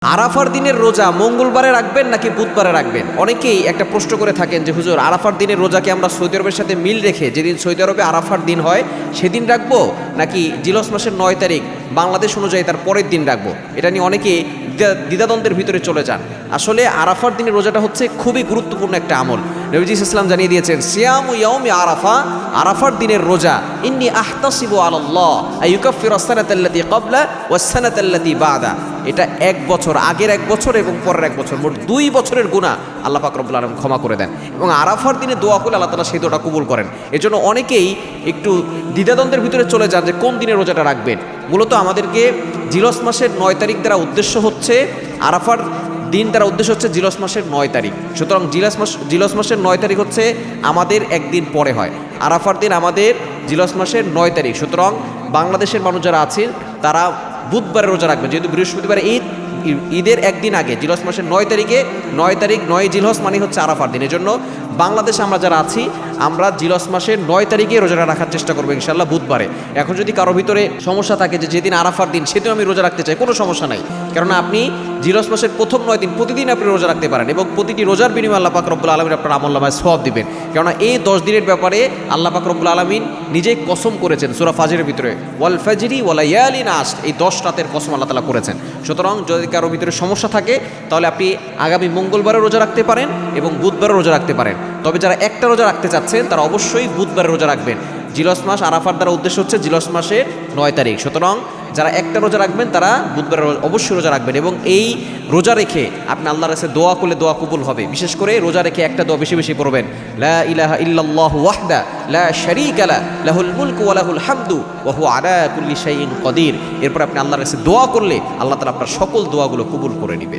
আরাফার দিনের রোজা মঙ্গলবারে রাখবেন নাকি বুধবারে রাখবেন? অনেকেই একটা প্রশ্ন করে থাকেন যে হুজুর, আরাফার দিনের রোজাকে আমরা সৌদি আরবের সাথে মিল রেখে যেদিন সৌদি আরবে আরাফার দিন হয় সেদিন রাখবো, নাকি জিলহজ মাসের 9 তারিখ বাংলাদেশ অনুযায়ী তার পরের দিন রাখবো? এটা নিয়ে অনেকেই দ্বিধাদ্বন্দ্বের ভিতরে চলে যান। আসলে আরাফার দিনের রোজাটা হচ্ছে খুবই গুরুত্বপূর্ণ একটা আমল। নবীজি ইসলাম জানিয়ে দিয়েছেন, সিয়ামু ইয়াউমি আরাফা, আরাফার দিনের রোজা, ইন্নী আহতাসিবু আলাল্লাহ আইয়ুকাফিরু আস-সানাতাল্লাতী ক্বাবলা ওয়াস-সানাতাল্লাতী বা'দা। এটা এক বছর, আগের এক বছর এবং পরের এক বছর, মোট 2 বছরের গুনাহ আল্লাহ পাক রব্বুল আলামিন ক্ষমা করে দেন এবং আরাফার দিনে দোয়া করলে আল্লাহ তাআলা সেই দোয়াটা কবুল করেন। এজন্য অনেকেই একটু দ্বিধাদ্বন্দ্বের ভিতরে চলে যান যে কোন দিনে রোজাটা রাখবেন। মূলত আমাদেরকে জিলহজ মাসের 9 তারিখ দ্বারা উদ্দেশ্য হচ্ছে, আরাফার দিন দ্বারা উদ্দেশ্য হচ্ছে জিলহজ মাসের 9 তারিখ। সুতরাং জিলহজ মাসের 9 তারিখ হচ্ছে আমাদের একদিন পরে হয়। আরাফার দিন আমাদের জিলহজ মাসের 9 তারিখ। সুতরাং বাংলাদেশের মানুষ যারা আছেন তারা বুধবারে রোজা রাখবেন, যেহেতু বৃহস্পতিবার ঈদের একদিন আগে জিলহজ মাসের 9 তারিখে, 9 তারিখ 9 জিলহজ মানে হচ্ছে আরাফার দিন। এজন্য বাংলাদেশে আমরা যারা আছি আমরা জিলহজ মাসের 9 তারিখে রোজাটা রাখার চেষ্টা করবো ইনশাআল্লাহ বুধবারে। এখন যদি কারো ভিতরে সমস্যা থাকে যে যেদিন আরাফার দিন সেদিন আমি রোজা রাখতে চাই, কোনো সমস্যা নাই, কেননা আপনি জিলহজ মাসের প্রথম 9 দিন প্রতিদিন আপনি রোজা রাখতে পারেন এবং প্রতিটি রোজার বিনিময়ে আল্লাহ পাক রব্বুল আলামিন আপনার আমলনামায় সওয়াব দিবেন। কেননা এই 10 দিনের ব্যাপারে আল্লাহ পাক রব্বুল আলামিন নিজেই কসম করেছেন সূরা ফাজরের ভিতরে, ওয়াল ফাজরি ওয়া লায়ালিন আশর, এই 10 রাতের কসম আল্লাহ তাআলা করেছেন। সুতরাং যদি কারো ভিতরে সমস্যা থাকে তাহলে আপনি আগামী মঙ্গলবারে রোজা রাখতে পারেন এবং বুধবারে রোজা রাখতে পারেন। তবে যারা একটা রোজা রাখতে চাচ্ছেন তারা অবশ্যই বুধবারে রোজা রাখবেন। জিলহজ মাস আরাফার দ্বারা উদ্দেশ্য হচ্ছে জিলহজ মাসের 9 তারিখ। সুতরাং যারা একটা রোজা রাখবেন তারা বুধবারে অবশ্যই রোজা রাখবেন এবং এই রোজা রেখে আপনি আল্লাহর কাছে দোয়া করলে দোয়া কবুল হবে। বিশেষ করে রোজা রেখে একটা দোয়া বেশি বেশি পড়বেন, লা ইলাহা ইল্লাল্লাহু ওয়াহদা লা শারীকা লা লাহুল মুলকু ওয়া লাহুল হামদু ওয়া হুয়া আলা কুল্লি শাইইন কাদির। এরপর আপনি আল্লাহর কাছে দোয়া করলে আল্লাহ তাআলা আপনার সকল দোয়াগুলো কবুল করে নেবেন।